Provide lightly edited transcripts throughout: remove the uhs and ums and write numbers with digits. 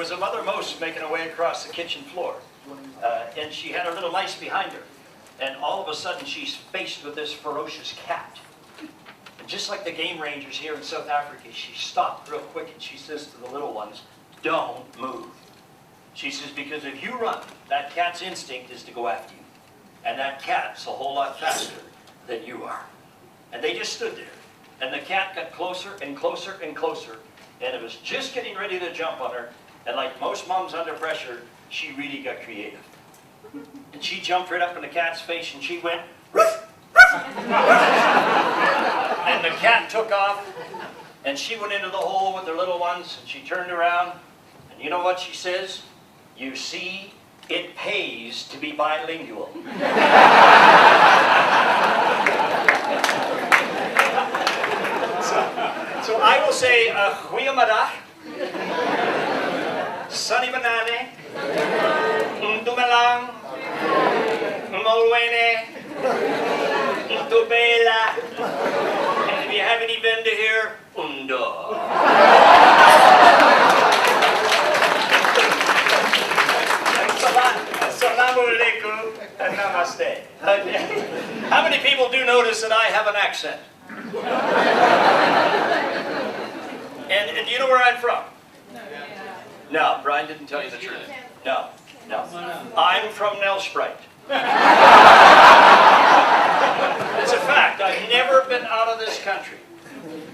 was a mother mouse making her way across the kitchen floor. And she had her little mice behind her. And all of a sudden, she's faced with this ferocious cat. And just like the game rangers here in South Africa, she stopped real quick and she says to the little ones, "Don't move." She says, because if you run, that cat's instinct is to go after you. And that cat's a whole lot faster than you are. And they just stood there. And the cat got closer and closer and closer. And it was just getting ready to jump on her. And like most moms under pressure, she really got creative. And she jumped right up in the cat's face and she went, "Ruff, ruff, ruff." And the cat took off. And she went into the hole with her little ones. And she turned around. And you know what she says? "You see, it pays to be bilingual." So I will say, "Goeiemiddag, Sunny Banane, Dumelang, Molwene, Tubela, and if you have any vendor here, Undo." Assalamu alaikum and namaste. How many people do notice that I have an accent? And you know where I'm from? No, Brian didn't tell you the truth. No. I'm from Nelspruit. It's a fact. I've never been out of this country.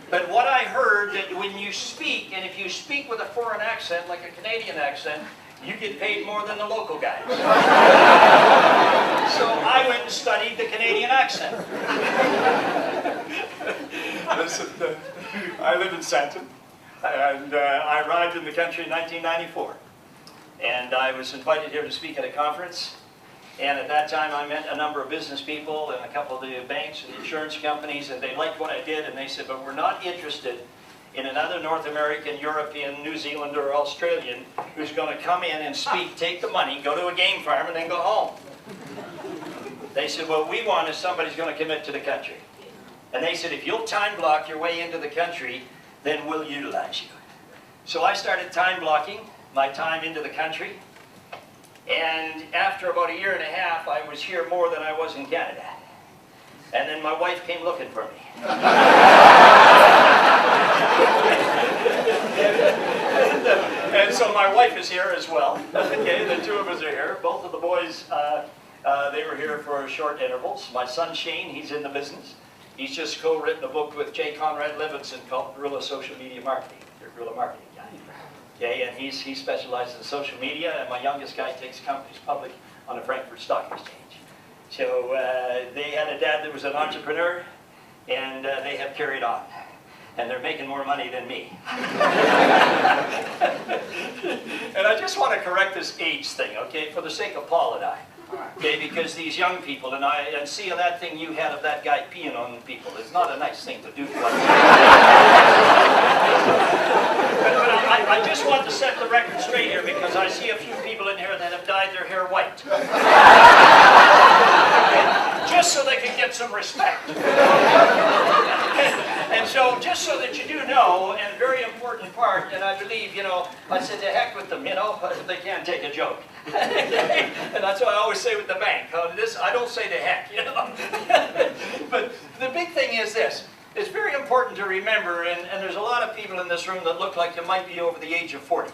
But what I heard, that when you speak, and if you speak with a foreign accent, like a Canadian accent, you get paid more than the local guys. So I went and studied the Canadian accent. Listen, I live in Santon, and I arrived in the country in 1994. And I was invited here to speak at a conference. And at that time, I met a number of business people and a couple of the banks and insurance companies, and they liked what I did, and they said, "But we're not interested in another North American, European, New Zealander, or Australian who's going to come in and speak, take the money, go to a game farm, and then go home." They said, "What we want is somebody's going to commit to the country." And they said, "If you'll time block your way into the country, then we'll utilize you." So I started time blocking my time into the country. And after about a year and a half, I was here more than I was in Canada. And then my wife came looking for me. And so my wife is here as well. Okay, the two of us are here. Both of the boys, they were here for short intervals. My son Shane, he's in the business. He's just co-written a book with J. Conrad Levinson called Guerrilla Social Media Marketing. They're guerrilla marketing guy. Okay, and he specializes in social media, and my youngest guy takes companies public on the Frankfurt Stock Exchange. So they had a dad that was an entrepreneur, and they have carried on. And they're making more money than me. And I just want to correct this age thing, okay, for the sake of Paul and I. Okay, because these young people, and see that thing you had of that guy peeing on people, it's not a nice thing to do. But I just want to set the record straight here, because I see a few people in here that have dyed their hair white. Just so they can get some respect. And so, just so that you do know, and very important part, and I believe, you know, I said to heck with them, you know, they can't take a joke. And that's what I always say with the bank. I don't say the heck, you know. But the big thing is this. It's very important to remember, and there's a lot of people in this room that look like you might be over the age of 40.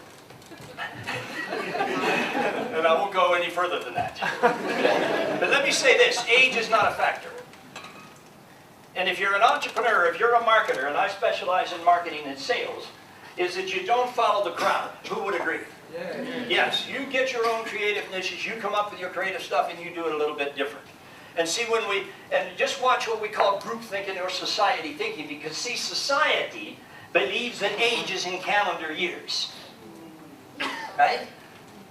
And I won't go any further than that. But let me say this, age is not a factor. And if you're an entrepreneur, if you're a marketer, and I specialize in marketing and sales, is that you don't follow the crowd. Who would agree? Yeah. Yes, you get your own creative niches, you come up with your creative stuff, and you do it a little bit different. And see, and just watch what we call group thinking or society thinking, because see, society believes that age is in calendar years. Right?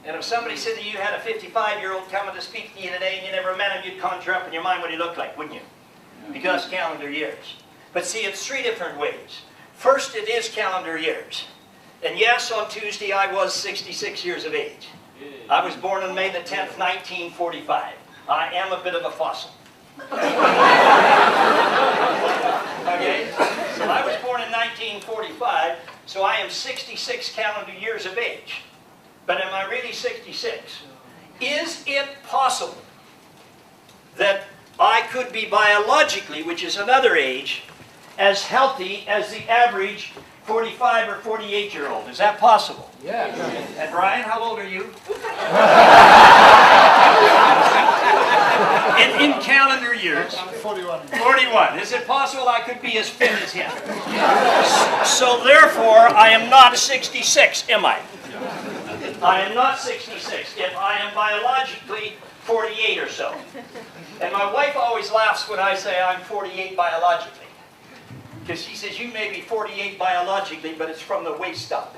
And if somebody said that you had a 55-year-old coming to speak to you today and you never met him, you'd conjure up in your mind what he looked like, wouldn't you? Because calendar years. But see, it's three different ways. First, it is calendar years. And yes, on Tuesday, I was 66 years of age. I was born on May the 10th, 1945. I am a bit of a fossil. Okay? So I was born in 1945, so I am 66 calendar years of age. But am I really 66? Is it possible that I could be biologically, which is another age, as healthy as the average 45 or 48-year-old? Is that possible? Yeah. And Brian, how old are you? in calendar years? I'm 41. 41. Is it possible I could be as fit as him? So therefore, I am not 66, am I? I am not 66 if I am biologically 48 or so. And my wife always laughs when I say I'm 48 biologically. Because she says, you may be 48 biologically, but it's from the waist up.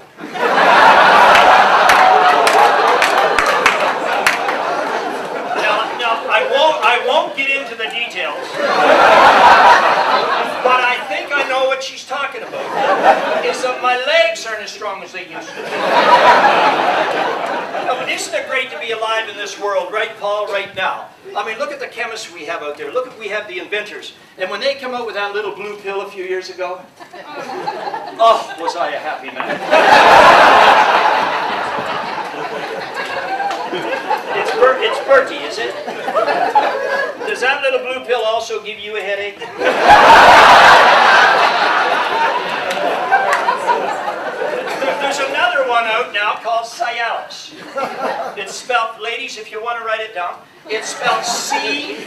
Now, I won't get into the details. But I think I know what she's talking about. Is that my legs aren't as strong as they used to be. No, but isn't it great to be alive in this world, right, Paul, right now? I mean, look at the chemists we have out there. Look at we have the inventors. And when they come out with that little blue pill a few years ago, oh, was I a happy man. It's Bertie, is it? Does that little blue pill also give you a headache? There's another one out now called Cialis. It's spelled, ladies, if you want to write it down, it's spelled C-I-A-L-I-S.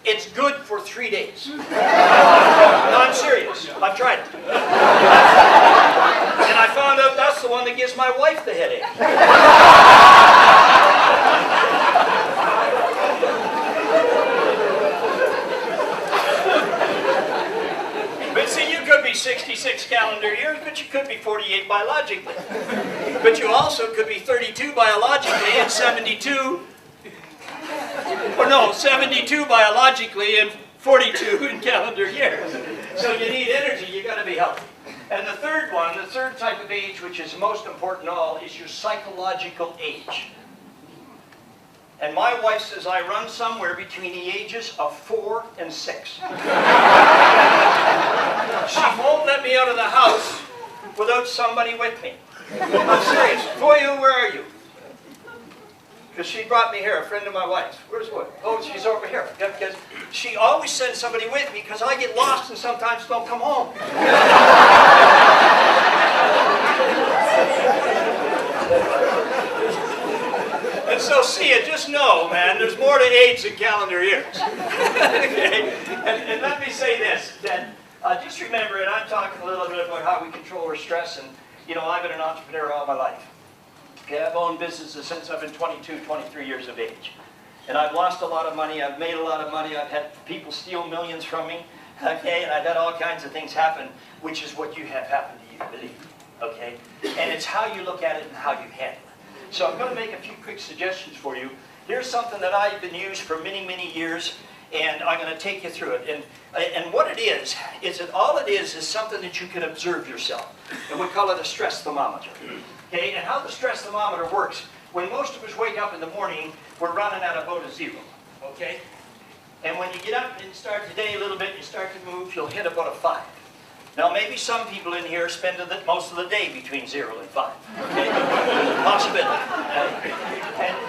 It's good for 3 days. No, I'm serious. I've tried it. And I found out that's the one that gives my wife the headache. But see, you could be 66 calendar years, but you could be 48 biologically. But you also could be 32 biologically and 72. Or no, 72 biologically and 42 in calendar years. So you need energy, you got to be healthy. And the third one, the third type of age, which is most important of all, is your psychological age. And my wife says I run somewhere between the ages of 4 and 6. She won't let me out of the house without somebody with me. I'm serious. Foyu, where are you? Because she brought me here, a friend of my wife's. Where's Wood? Oh, she's over here. Yeah, because she always sends somebody with me because I get lost and sometimes don't come home. And so, see it, just know, man, there's more to age than calendar years. Okay? And let me say this, that just remember, and I'm talking a little bit about how we control our stress, and, you know, I've been an entrepreneur all my life. Okay, I've owned businesses since I've been 22, 23 years of age. And I've lost a lot of money, I've made a lot of money, I've had people steal millions from me, okay, and I've had all kinds of things happen, which is what you have happened to you, believe me, okay? And it's how you look at it and how you handle it. So I'm going to make a few quick suggestions for you. Here's something that I've been used for many, many years, and I'm going to take you through it. And what it is that all it is something that you can observe yourself. And we call it a stress thermometer. Okay, and how the stress thermometer works, when most of us wake up in the morning, we're running at about a 0, okay? And when you get up and start the day a little bit, you start to move, you'll hit about a 5. Now, maybe some people in here spend most of the day between 0 and 5, okay? Possibility.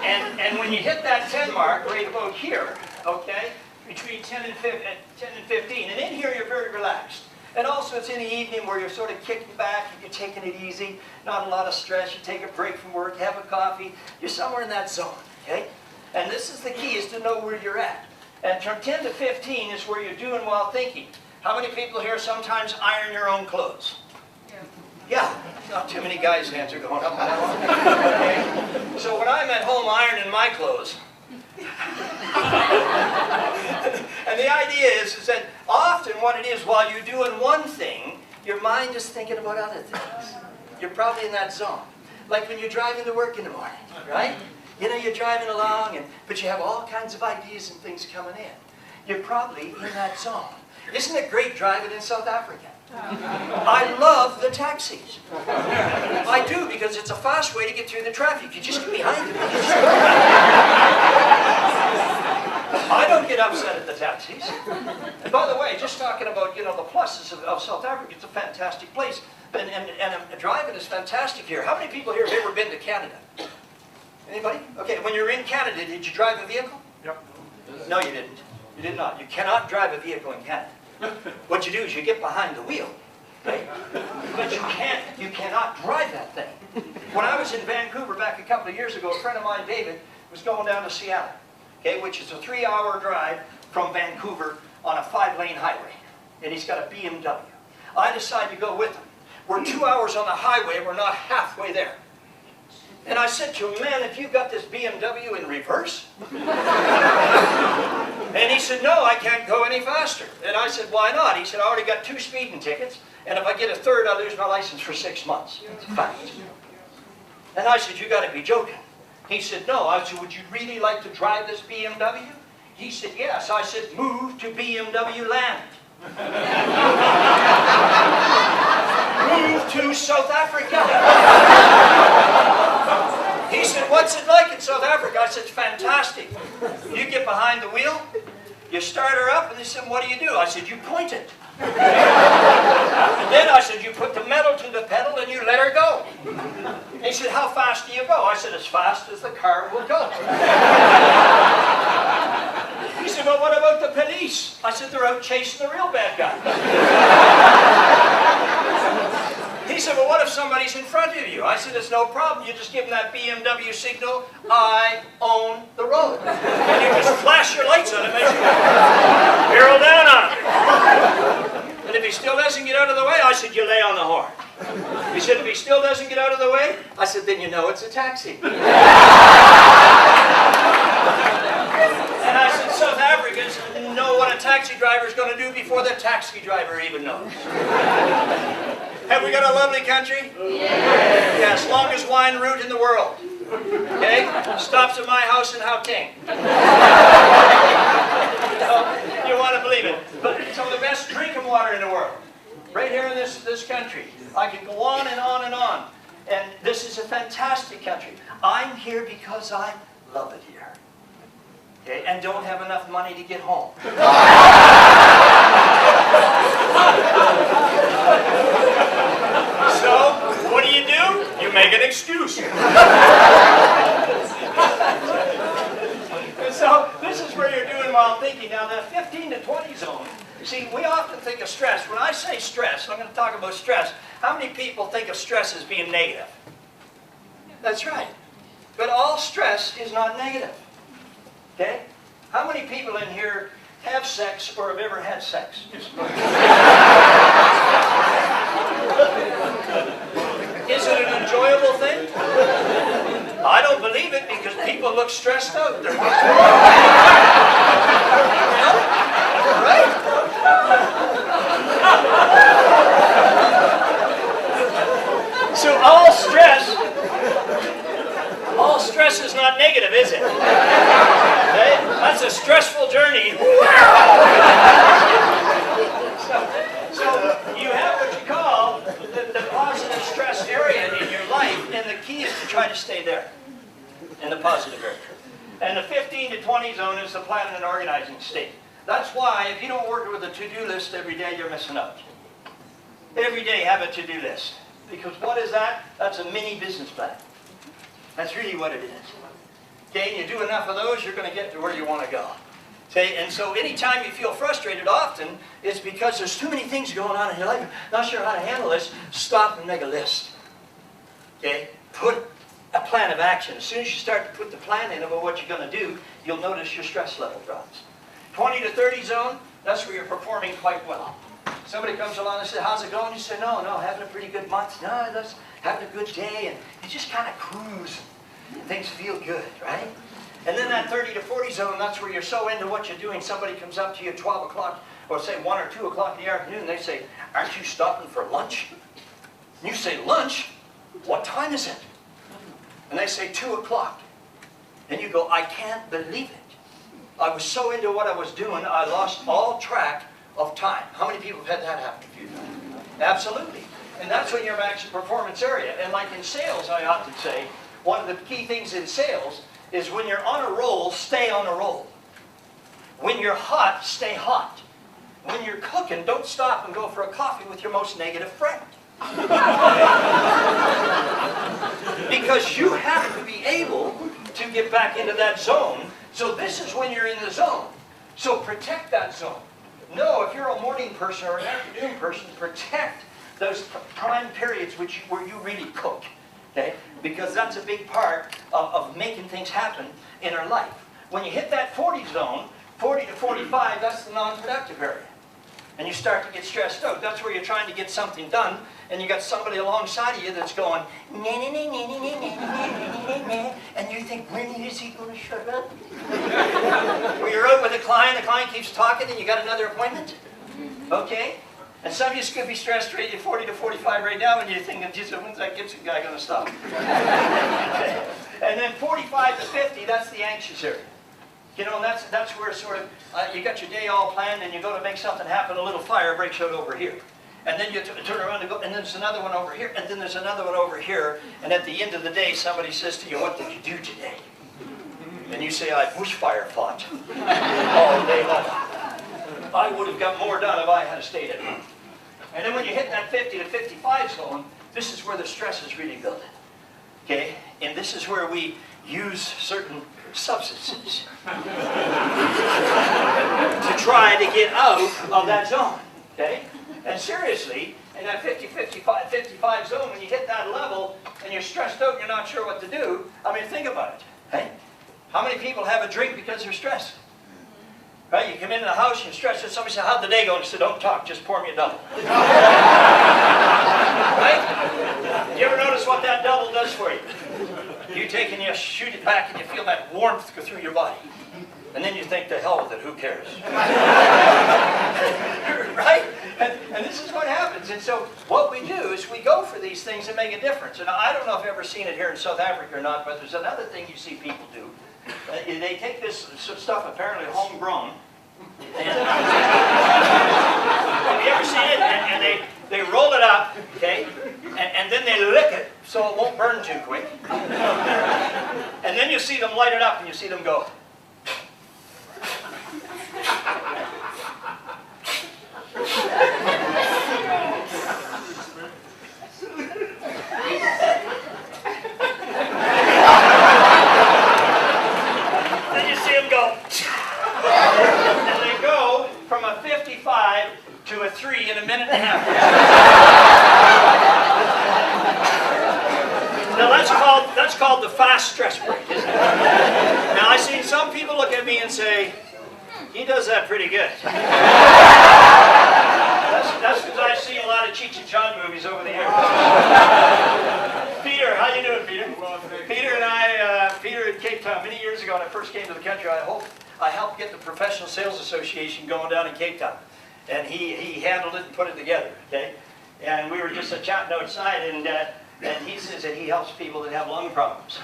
And when you hit that 10 mark, right about here, okay, between 10 and 15, and in here you're very relaxed. And also it's in the evening where you're sort of kicking back, you're taking it easy, not a lot of stress, you take a break from work, have a coffee, you're somewhere in that zone, okay? And this is the key, is to know where you're at. And from 10 to 15 is where you're doing while thinking. How many people here sometimes iron your own clothes? Yeah, not too many guys' hands are going up. Okay? So when I'm at home ironing my clothes, and the idea is that often what it is, while you're doing one thing, your mind is thinking about other things. You're probably in that zone. Like when you're driving to work in the morning, right? You know, you're driving along, but you have all kinds of ideas and things coming in. You're probably in that zone. Isn't it great driving in South Africa? I love the taxis. I do, because it's a fast way to get through the traffic. You just get behind them. I don't get upset at the taxis. And by the way, just talking about, you know, the pluses of South Africa, it's a fantastic place. And driving is fantastic here. How many people here have ever been to Canada? Anybody? Okay, when you were in Canada, did you drive a vehicle? Yep. No, you didn't. You did not. You cannot drive a vehicle in Canada. What you do is you get behind the wheel, right? But you cannot drive that thing. When I was in Vancouver back a couple of years ago, a friend of mine, David, was going down to Seattle, okay, which is a 3-hour drive from Vancouver on a 5-lane highway. And he's got a BMW. I decided to go with him. We're 2 hours on the highway, we're not halfway there. And I said to him, man, if you've got this BMW in reverse? And he said, no, I can't go any faster. And I said, why not? He said, I already got 2 speeding tickets, and if I get a third, I lose my license for 6 months. It's a fact. And I said, you got to be joking. He said, no. I said, would you really like to drive this BMW? He said, yes. I said, move to BMW land. Move to South Africa. He said, what's it like in South Africa? I said, it's fantastic. You get behind the wheel, you start her up, and they said, what do you do? I said, you point it. And then I said, you put the metal to the pedal and you let her go. He said, how fast do you go? I said, as fast as the car will go. He said, well, what about the police? I said, they're out chasing the real bad guy. He said, well, what if somebody's in front of you? I said, it's no problem. You just give them that BMW signal, I own the road. And you just flash your lights on him as you barrel down on him. And if he still doesn't get out of the way, I said, you lay on the horn. He said, if he still doesn't get out of the way, I said, then you know it's a taxi. And I said, South Africans know what a taxi driver is going to do before the taxi driver even knows. Have we got a lovely country? Yes, longest wine route in the world. Okay? Stops at my house in Gauteng. You want to believe it. But some of the best drinking water in the world. Right here in this country. I could go on and on and on. And this is a fantastic country. I'm here because I love it here. Okay? And don't have enough money to get home. So, what do? You make an excuse. And so, this is where you're doing while thinking. Now, the 15 to 20 zone, see, we often think of stress. When I say stress, I'm going to talk about stress. How many people think of stress as being negative? That's right. But all stress is not negative. Okay? How many people in here have sex or have ever had sex? Is it an enjoyable thing? I don't believe it because people look stressed out. Right? So all stress is not negative, is it? Okay? That's a stressful journey. So you have what you call the positive stress area in your life, and the key is to try to stay there, in the positive area. And the 15 to 20 zone is the planning and organizing state. That's why if you don't work with a to-do list every day, you're missing out. Every day have a to-do list. Because what is that? That's a mini business plan. That's really what it is. Okay, and you do enough of those, you're going to get to where you want to go. Okay, and so anytime you feel frustrated often, it's because there's too many things going on in your life. Not sure how to handle this, stop and make a list. Okay, put a plan of action. As soon as you start to put the plan in about what you're going to do, you'll notice your stress level drops. 20 to 30 zone, that's where you're performing quite well. Somebody comes along and says, how's it going? You say, no, having a pretty good month. No, that's having a good day. And you just kind of cruise. And things feel good, right? And then that 30 to 40 zone, that's where you're so into what you're doing. Somebody comes up to you at 12 o'clock, or say 1 or 2 o'clock in the afternoon, and they say, aren't you stopping for lunch? And you say, lunch? What time is it? And they say, 2 o'clock. And you go, I can't believe it. I was so into what I was doing, I lost all track of time. How many people have had that happen to you? Absolutely. And that's when you're max performance area. And like in sales, I often say, one of the key things in sales is when you're on a roll, stay on a roll. When you're hot, stay hot. When you're cooking, don't stop and go for a coffee with your most negative friend. Because you have to be able to get back into that zone. So this is when you're in the zone. So protect that zone. No, if you're a morning person or an afternoon person, protect those prime periods where you really cook. Okay? Because that's a big part of making things happen in our life. When you hit that 40 zone, 40 to 45, that's the non-productive area. And you start to get stressed out. That's where you're trying to get something done, and you got somebody alongside of you that's going, nah, nah, nah, nah, nah, nah, nah, nah, nah, and you think, when is he going to shut up? Or you're out with a client, the client keeps talking, and you got another appointment. Okay? And some of you could be stressed right at 40 to 45 right now, and you're thinking, geez, when's that Gibson guy going to stop? And then 45 to 50, that's the anxious area. You know, and that's where sort of, you got your day all planned, and you go to make something happen, a little fire breaks out over here. And then you turn around and go, and then there's another one over here, and then there's another one over here, and at the end of the day, somebody says to you, what did you do today? And you say, I bushfire fought all day long. I would have got more done if I had stayed at home. And then when you hit that 50 to 55 zone, this is where the stress is really building. Okay? And this is where we use certain substances to try to get out of that zone. Okay? And seriously, in that 55 zone, when you hit that level and you're stressed out and you're not sure what to do, I mean, think about it. Hey? How many people have a drink because they're stressed? Right? You come into the house, you're stressed, and somebody says, how'd the day go? And you say, don't talk, just pour me a double. Right? You ever notice what that double does for you? You take and you shoot it back and you feel that warmth go through your body. And then you think, the hell with it, who cares? Right? And this is what happens. And so what we do is we go for these things that make a difference. And I don't know if you've ever seen it here in South Africa or not, but there's another thing you see people do. They take this stuff apparently homegrown. And, have you ever seen it? And they roll it up, okay? And then they lick it so it won't burn too quick. And then you see them light it up and you see them go. Then you see them go. And they go from a 55 to a 3 in a minute and a half. Now that's called the fast stress break, isn't it? Now I've seen some people look at me and say, he does that pretty good. That's because I've seen a lot of Cheech and Chong movies over the years. Peter, how you doing, Peter? Peter and I, Peter in Cape Town, many years ago when I first came to the country, I helped get the Professional Sales Association going down in Cape Town. And he handled it and put it together, okay? And we were just chatting outside, and he says that he helps people that have lung problems.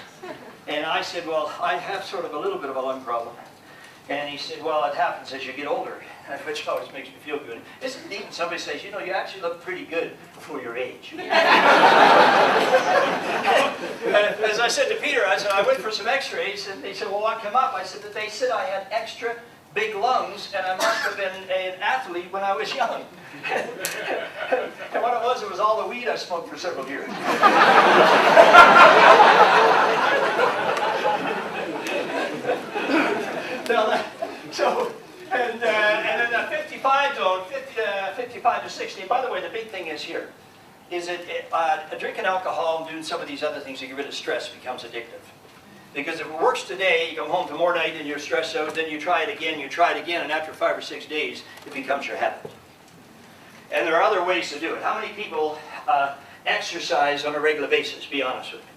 And I said, well, I have sort of a little bit of a lung problem. And he said, well, it happens as you get older, which always makes me feel good. Isn't it neat when somebody says, you know, you actually look pretty good for your age? As I said to Peter, I said, I went for some x-rays, and they said, well, what came up? I said that they said I had extra big lungs, and I must have been an athlete when I was young. And what it was all the weed I smoked for several years. And then the 55 zone, 55 to 60, and by the way, the big thing is here, is that drinking alcohol and doing some of these other things to get rid of stress becomes addictive. Because if it works today, you come home tomorrow night and you're stressed out, then you try it again, and after 5 or 6 days, it becomes your habit. And there are other ways to do it. How many people exercise on a regular basis? Be honest with me.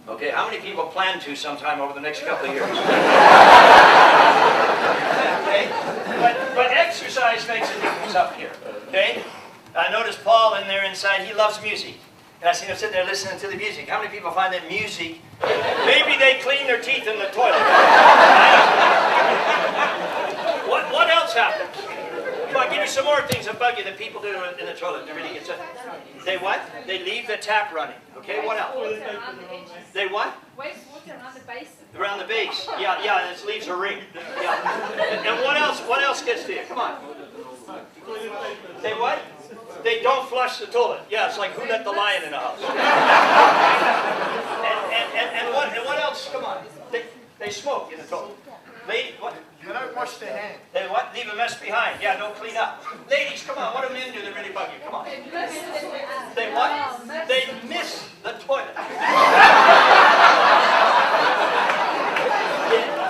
Okay, how many people plan to sometime over the next couple of years? Okay? But exercise makes a difference up here. Okay? I noticed Paul in there inside, he loves music. And I see him sitting there listening to the music. How many people find that music, maybe they clean their teeth in the toilet. What else happens? Come on, give me some more things that bug you that people do in the toilet. They what? They leave the tap running. Okay, what else? They what? Waste water around the basin. Around the base. Yeah, it leaves a ring. Yeah. And what else gets to you? Come on. They what? They don't flush the toilet. Yeah, it's like who let the lion in the house? and what else? Come on. They smoke in the toilet. Lady, what? They don't wash their hands. They what? Leave a mess behind. Yeah, don't clean up. Ladies, come on. What do men do that really bug you? Come on. They what? They miss the toilet.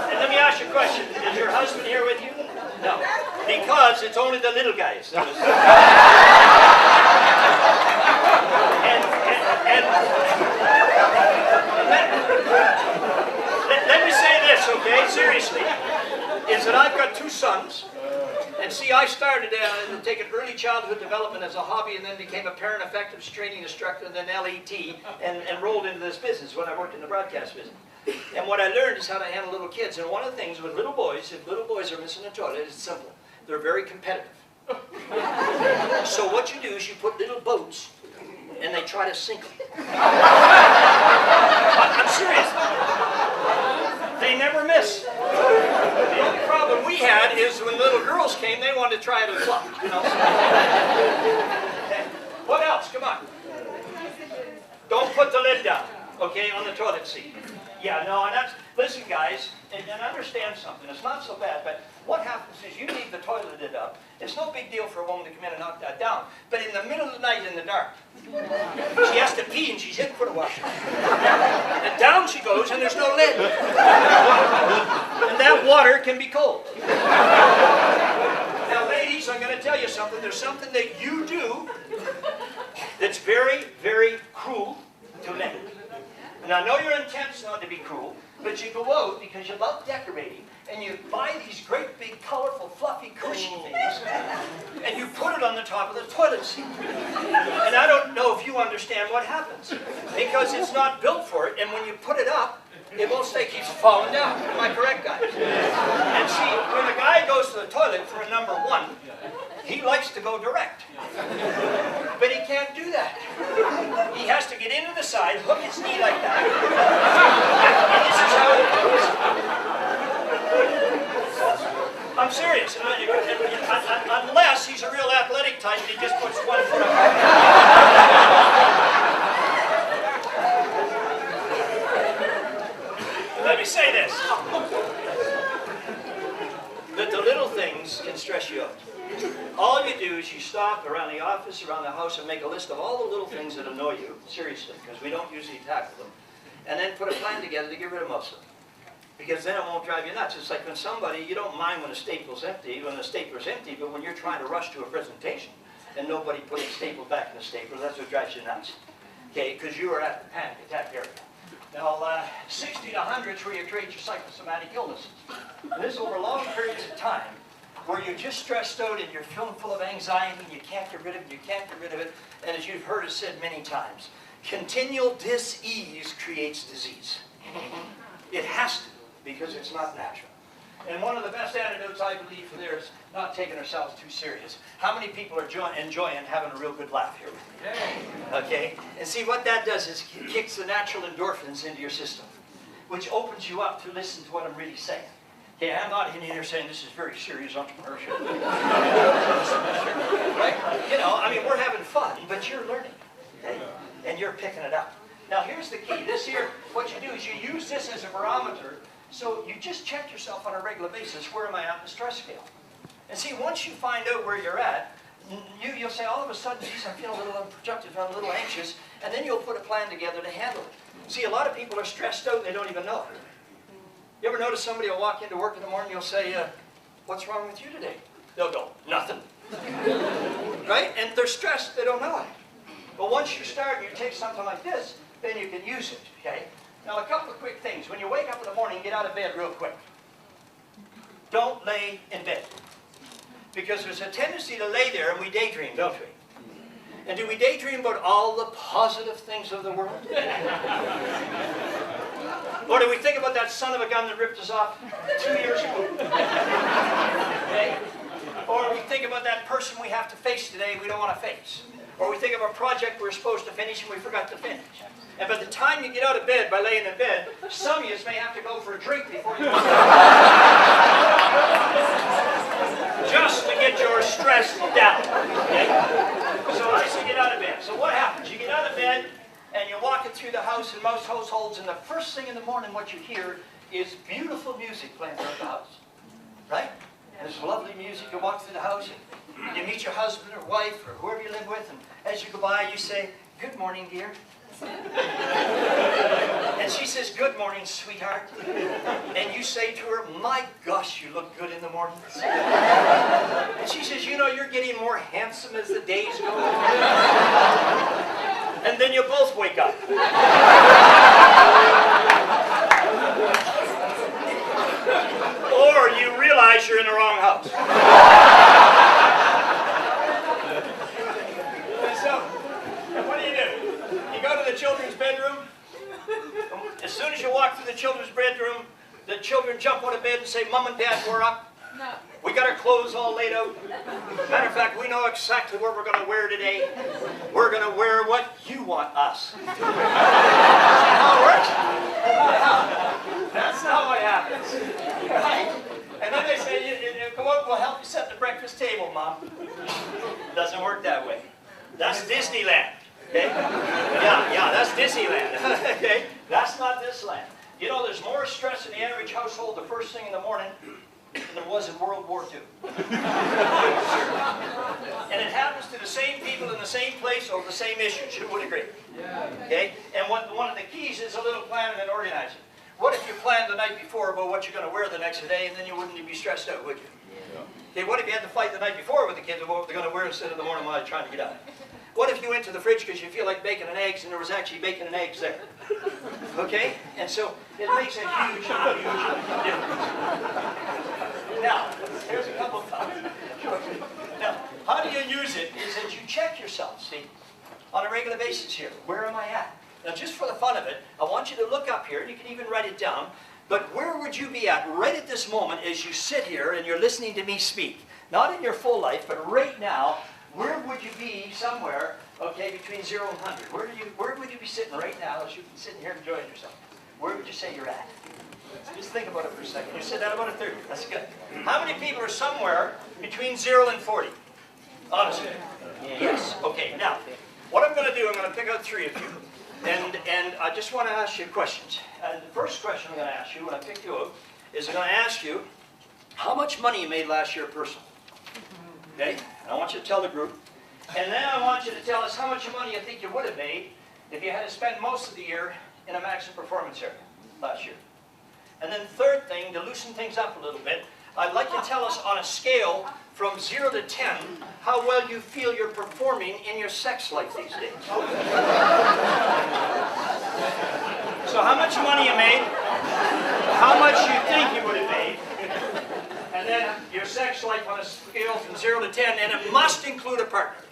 And let me ask you a question. Is your husband here with you? No. Because it's only the little guys. And let me say this, okay, seriously, is that I've got 2 sons, and see, I started taking early childhood development as a hobby and then became a parent effectiveness training instructor and then LET and rolled into this business when I worked in the broadcast business. And what I learned is how to handle little kids. And one of the things with little boys, if little boys are missing a toilet, it's simple. They're very competitive. So what you do is you put little boats and they try to sink them. I'm serious. They never miss. The only problem we had is when little girls came, they wanted to try it as well. You know? Okay. What else? Come on. Don't put the lid down, okay, on the toilet seat. Yeah, no, and that's, listen guys, and understand something, it's not so bad, but what happens is you leave the toilet lid up, it's no big deal for a woman to come in and knock that down, but in the middle of the night in the dark, she has to pee and she's hit for the washer. And down she goes and there's no lid. And that water can be cold. Now ladies, I'm going to tell you something, there's something that you do that's very, very cruel to men. And I know your intent's not to be cruel, but you go out because you love decorating, and you buy these great big colorful fluffy cushy things, and you put it on the top of the toilet seat. And I don't know if you understand what happens, because it's not built for it, and when you put it up, it won't stay, keeps falling down. Am I correct, guys? And see, when a guy goes to the toilet for a number 1, he likes to go direct. But he can't do that. He has to get into the side, hook his knee like that. And this is how it goes. I'm serious. Unless he's a real athletic type and he just puts one foot up. Let me say this. That the little things can stress you out. All you do is you stop around the office, around the house, and make a list of all the little things that annoy you, seriously, because we don't usually tackle them, and then put a plan together to get rid of most of them. Because then it won't drive you nuts. It's like when somebody, you don't mind when a stapler's empty, but when you're trying to rush to a presentation, and nobody put a staple back in the stapler, that's what drives you nuts. Okay, because you are at the panic attack area. Now, 60 to 100 is where you create your psychosomatic illnesses. And this is over long periods of time, where you're just stressed out and you're feeling full of anxiety and you can't get rid of it, you can't get rid of it. And as you've heard it said many times, continual dis-ease creates disease. It has to, because it's not natural. And one of the best antidotes, I believe, for there is not taking ourselves too serious. How many people are enjoying having a real good laugh here with me? Okay? And see, what that does is it kicks the natural endorphins into your system, which opens you up to listen to what I'm really saying. Okay, I'm not in here saying this is very serious entrepreneurship. Right? You know, I mean, we're having fun, but you're learning. Okay? And you're picking it up. Now, here's the key. This here, what you do is you use this as a barometer. So you just check yourself on a regular basis, where am I at in the stress scale? And see, once you find out where you're at, you'll say, all of a sudden, geez, I'm feeling a little unproductive, I'm a little anxious, and then you'll put a plan together to handle it. See, a lot of people are stressed out and they don't even know it. You ever notice somebody will walk into work in the morning, you'll say, what's wrong with you today? They'll go, nothing. Right? And they're stressed, they don't know it. But once you start and you take something like this, then you can use it, okay? Now, a couple of quick things. When you wake up in the morning, get out of bed real quick. Don't lay in bed. Because there's a tendency to lay there and we daydream, don't we? And do we daydream about all the positive things of the world? Or do we think about that son of a gun that ripped us off 2 years ago? Okay? Or we think about that person we have to face today we don't want to face. Or we think of a project we're supposed to finish and we forgot to finish. And by the time you get out of bed, by laying in bed, some of you may have to go for a drink before you go to bed. Just to get your stress down. Okay? So in the morning, what you hear is beautiful music playing around the house, right? And there's lovely music. You walk through the house, and you meet your husband or wife or whoever you live with, and as you go by, you say, "Good morning, dear." And she says, "Good morning, sweetheart." And you say to her, "My gosh, you look good in the mornings." And she says, "You know, you're getting more handsome as the days go on." And then you both wake up. Or you realize you're in the wrong house. So, what do? You go to the children's bedroom. As soon as you walk through the children's bedroom, the children jump out of bed and say, "Mom and Dad, we're up. No. We got our clothes all laid out. Matter of fact, we know exactly what we're going to wear today. We're going to wear what you want us." See how it works? That's not what happens. Right? And then they say, "Come on, we'll help you set the breakfast table, Mom." It doesn't work that way. That's Disneyland. Okay? Yeah, that's Disneyland. Okay? That's not this land. You know, there's more stress in the average household the first thing in the morning than there was in World War II. And it happens to the same people in the same place over the same issues. Who would agree? Okay? And one of the keys is a little planning and organizing. What if you planned the night before about what you're going to wear the next day, and then you wouldn't be stressed out, would you? Okay, what if you had to fight the night before with the kids about what they're going to wear instead of the morning while you're trying to get out? What if you went to the fridge because you feel like bacon and eggs, and there was actually bacon and eggs there? Okay? And so it makes a huge, huge difference. Now, here's a couple of thoughts. Now, how do you use it is that you check yourself, see, on a regular basis here. Where am I at? Now, just for the fun of it, I want you to look up here, and you can even write it down, but where would you be at right at this moment as you sit here and you're listening to me speak? Not in your full life, but right now, where would you be somewhere, okay, between 0 and 100? Where would you be sitting right now as you've been sitting here enjoying yourself? Where would you say you're at? Just think about it for a second. You said that about a 30. That's good. How many people are somewhere between 0 and 40? Honestly. Yes. Okay. Now, what I'm going to do, I'm going to pick out 3 of you. And I just want to ask you questions. And the first question I'm going to ask you when I pick you up is I'm going to ask you how much money you made last year personally. Okay? And I want you to tell the group. And then I want you to tell us how much money you think you would have made if you had to spend most of the year in a maximum performance area last year. And then third thing, to loosen things up a little bit, I'd like you to tell us on a scale from 0 to 10 how well you feel you're performing in your sex life these days. So how much money you made, how much you think you would have made, and then your sex life on a scale from 0 to 10, and it must include a partner.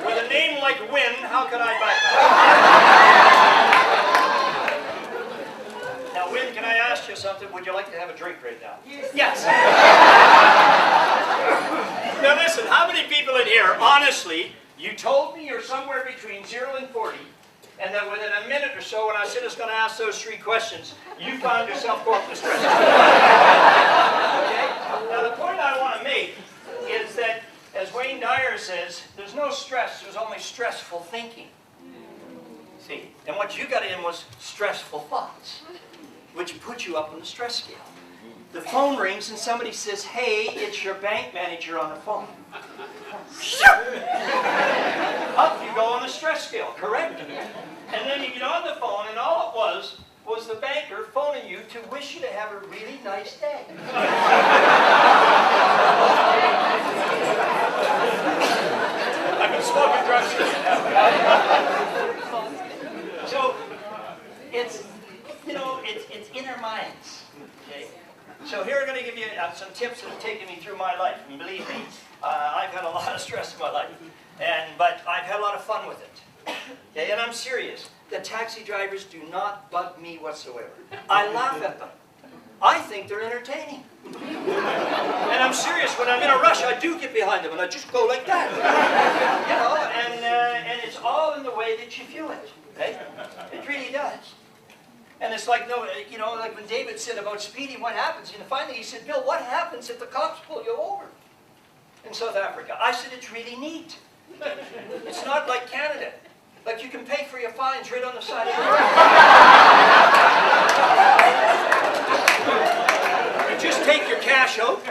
With a name like Win, how could I bypass? Now, Win, can I ask you something? Would you like to have a drink right now? Yes. Now listen, how many people in here, honestly, you told me you're somewhere between 0 and 40, and that within a minute or so, when I said I was going to ask those 3 questions, you found yourself going to stress. Okay? Now the point I want to make is that, as Wayne Dyer says, there's no stress, there's only stressful thinking. See? And what you got in was stressful thoughts, which put you up on the stress scale. The phone rings and somebody says, "Hey, it's your bank manager on the phone." Up you go on the stress scale, correct? And then you get on the phone and all it was the banker phoning you to wish you to have a really nice day. I've been smoking drugs. So it's, you know, it's in our minds. Okay? So here I'm going to give you some tips that have taken me through my life. And believe me, I've had a lot of stress in my life. But I've had a lot of fun with it. Okay? And I'm serious. The taxi drivers do not bug me whatsoever. I laugh at them. I think they're entertaining. And I'm serious. When I'm in a rush, I do get behind them. And I just go like that. You know, and it's all in the way that you view it. Okay? It really does. And it's like, no, you know, like when David said about speeding, what happens? And finally he said, Bill, what happens if the cops pull you over in South Africa? I said, it's really neat. It's not like Canada. Like you can pay for your fines right on the side of the road. You just take your cash out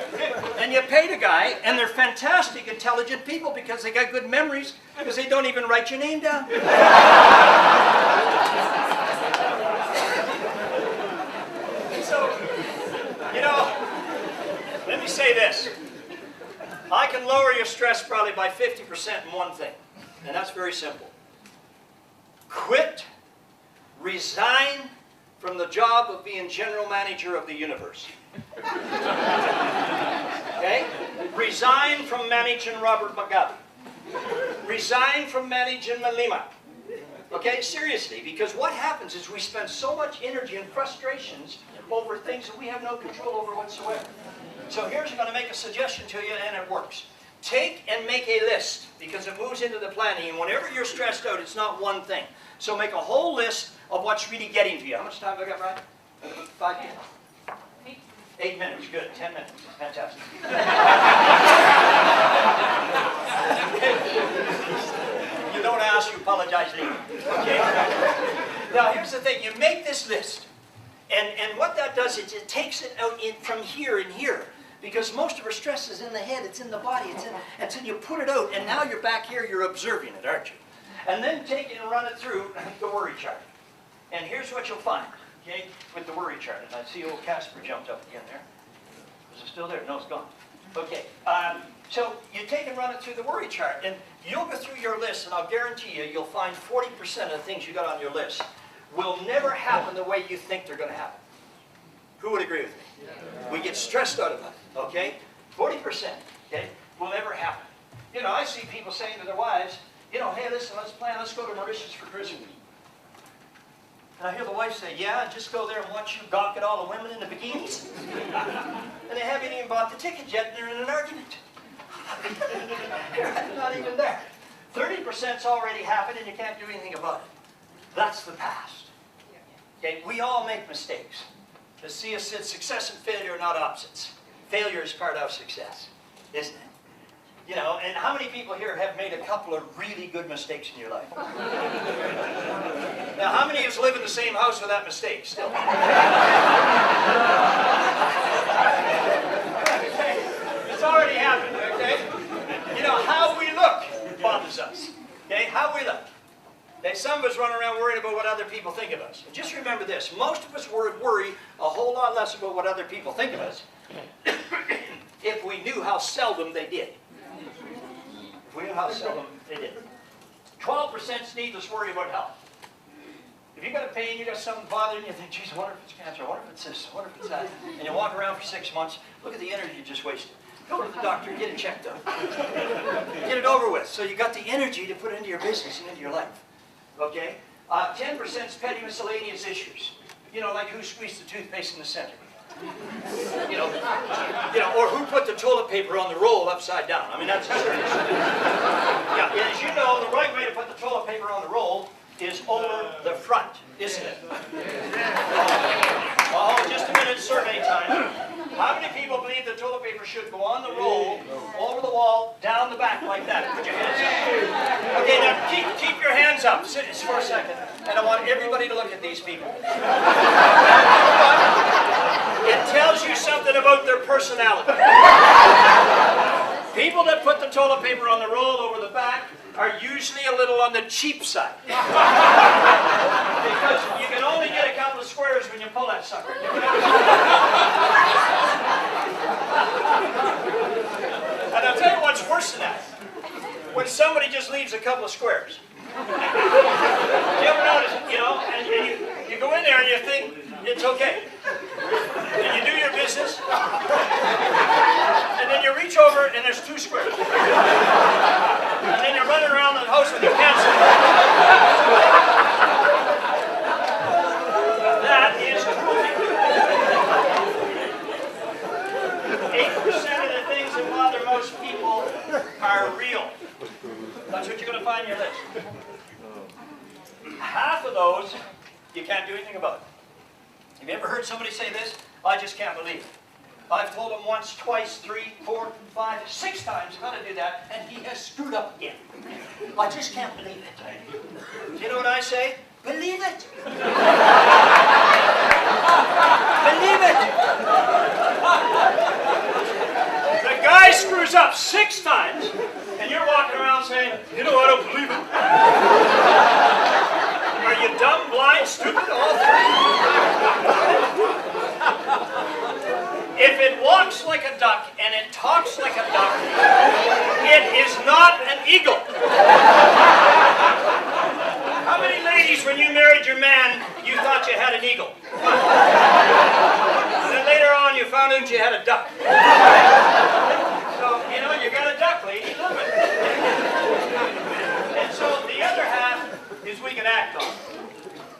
and you pay the guy, and they're fantastic, intelligent people because they got good memories because they don't even write your name down. Let me say this. I can lower your stress probably by 50% in one thing, and that's very simple. Quit, resign from the job of being general manager of the universe. Okay? Resign from managing Robert Mugabe. Resign from managing Malema. Okay? Seriously, because what happens is we spend so much energy and frustrations over things that we have no control over whatsoever. So here's I'm going to make a suggestion to you, and it works. Take and make a list, because it moves into the planning, and whenever you're stressed out, it's not one thing. So make a whole list of what's really getting to you. How much time have I got, Brian? 5 minutes? 8 minutes, good. 10 minutes, fantastic. You don't ask, you apologize later. Okay? Now here's the thing, you make this list. And what that does is it takes it out from here and here. Because most of our stress is in the head, it's in the body, until you put it out, and now you're back here, you're observing it, aren't you? And then take it and run it through the worry chart. And here's what you'll find, okay, with the worry chart. And I see old Casper jumped up again there. Is it still there? No, it's gone. Okay, so you take and run it through the worry chart, and you'll go through your list, and I'll guarantee you, you'll find 40% of the things you got on your list will never happen the way you think they're going to happen. Who would agree with me? Yeah. We get stressed out about it, okay? 40%, okay, will never happen. You know, I see people saying to their wives, you know, hey, listen, let's go to Mauritius for Christmas. And I hear the wife say, yeah, just go there and watch you gawk at all the women in the bikinis. And they haven't even bought the ticket yet, and they're in an argument. You're not even there. 30%'s already happened, and you can't do anything about it. That's the past. Okay, we all make mistakes. The C.S. said success and failure are not opposites. Failure is part of success, isn't it? You know, and how many people here have made a couple of really good mistakes in your life? Now, how many of us live in the same house without mistakes still? It's already happened, okay? You know, how we look bothers us. Okay, how we look. Okay, some of us run around worried about what other people think of us. And just remember this, most of us would worry a whole lot less about what other people think of us if we knew how seldom they did. If we knew how seldom they did. 12% needless worry about health. If you got a pain, you got something bothering you, think, geez, I wonder if it's cancer, I wonder if it's this, I wonder if it's that. And you walk around for 6 months, look at the energy you just wasted. Go to the doctor, get it checked out. Get it over with. So you got the energy to put into your business and into your life. Okay? 10% is petty miscellaneous issues. You know, like who squeezed the toothpaste in the center. You know, or who put the toilet paper on the roll upside down. I mean, that's a serious issue. Yeah, as you know, the right way to put the toilet paper on the roll is over the front, isn't it? Oh, just a minute, survey time. How many people believe the toilet paper should go on the roll, over the wall, down the back like that? Put your hands up. Okay, now keep your hands up. Sit for a second. And I want everybody to look at these people. It tells you something about their personality. People that put the toilet paper on the roll over the back are usually a little on the cheap side. Because you can only get a couple of squares when you pull that sucker. And I'll tell you what's worse than that. When somebody just leaves a couple of squares. You ever notice, you know, and you go in there and you think, it's okay. And you do your business. And then you reach over and there's 2 squares. And then you're running around the house with your pants on. That is cruelty. 8% of the things that bother most people are real. That's what you're going to find in your list. Half of those, you can't do anything about. Have you ever heard somebody say this? I just can't believe it. I've told him once, twice, 3, 4, 5, 6 times how to do that, and he has screwed up again. I just can't believe it. You know what I say? Believe it. Believe it. The guy screws up 6 times, and you're walking around saying, you know, I don't believe it. Are you dumb, blind, stupid, all 3? If it walks like a duck and it talks like a duck, it is not an eagle. How many ladies, when you married your man, you thought you had an eagle? And then later on you found out you had a duck. So, you know, you got a duck, lady, love it. And so the other half is we can act on.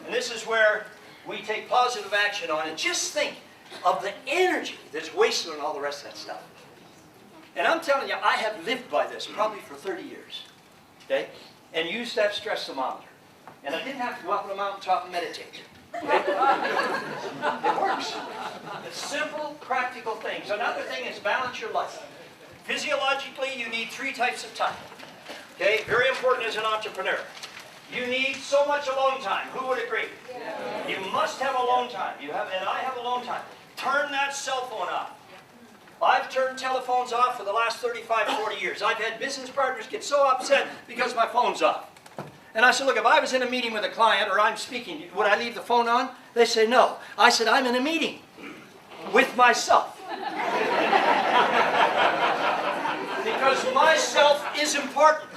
And this is where we take positive action on it. Just think of the energy that's wasted on all the rest of that stuff. And I'm telling you, I have lived by this probably for 30 years, okay? And used that stress thermometer. And I didn't have to go up on a mountaintop and meditate. Okay? It works. It's simple, practical things. Another thing is balance your life. Physiologically, you need 3 types of time. Okay? Very important as an entrepreneur. You need so much alone time. Who would agree? Yeah. You must have alone time. You have, and I have alone time. Turn that cell phone off. I've turned telephones off for the last 35, 40 years. I've had business partners get so upset because my phone's off. And I said, look, if I was in a meeting with a client or I'm speaking, would I leave the phone on? They say no. I said, I'm in a meeting with myself. Because myself is important.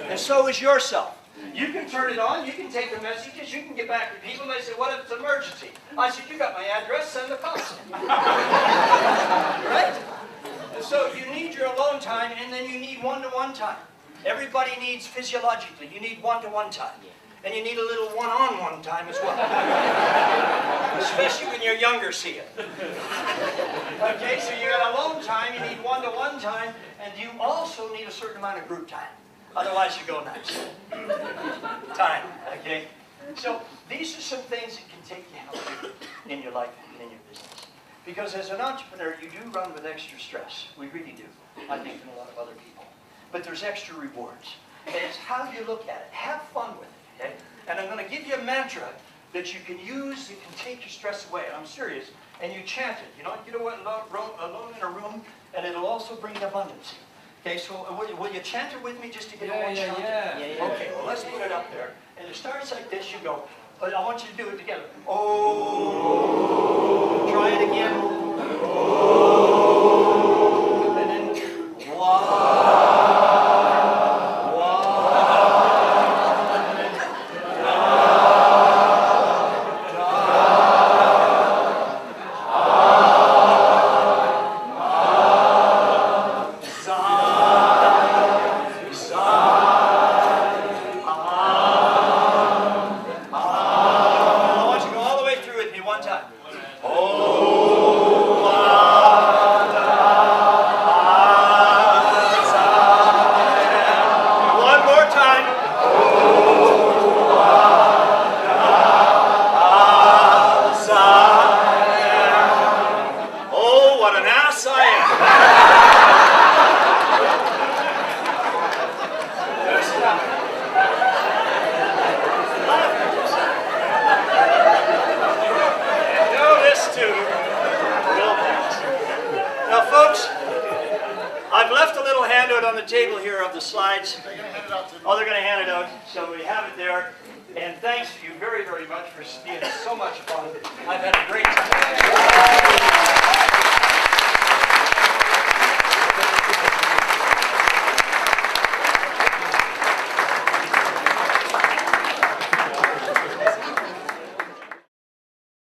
And so is yourself. You can turn it on, you can take the messages, you can get back to people, and they say, what if it's an emergency? I said, you got my address, send the post. Right? And so you need your alone time, and then you need one-to-one time. Everybody needs physiologically, you need one-to-one time. And you need a little one-on-one time as well. Especially when you're younger, see it. Okay, so you got alone time, you need one-to-one time, and you also need a certain amount of group time. Otherwise you go nuts. Time, okay? So these are some things that can take you help in your life and in your business. Because as an entrepreneur, you do run with extra stress. We really do. I think than a lot of other people. But there's extra rewards. And it's how you look at it. Have fun with it, okay? And I'm going to give you a mantra that you can use that can take your stress away. And I'm serious. And you chant it. You know, alone in a room, and it'll also bring abundance. Okay, so will you chant it with me just to get a one shot? Yeah. Okay, well let's put it up there. And it starts like this, you go, I want you to do it together. Oh. Try it again. Oh. And then, wow. On the table here of the slides. Oh, they're going to hand it out. So we have it there. And thanks to you very, very much for being so much fun. I've had a great time.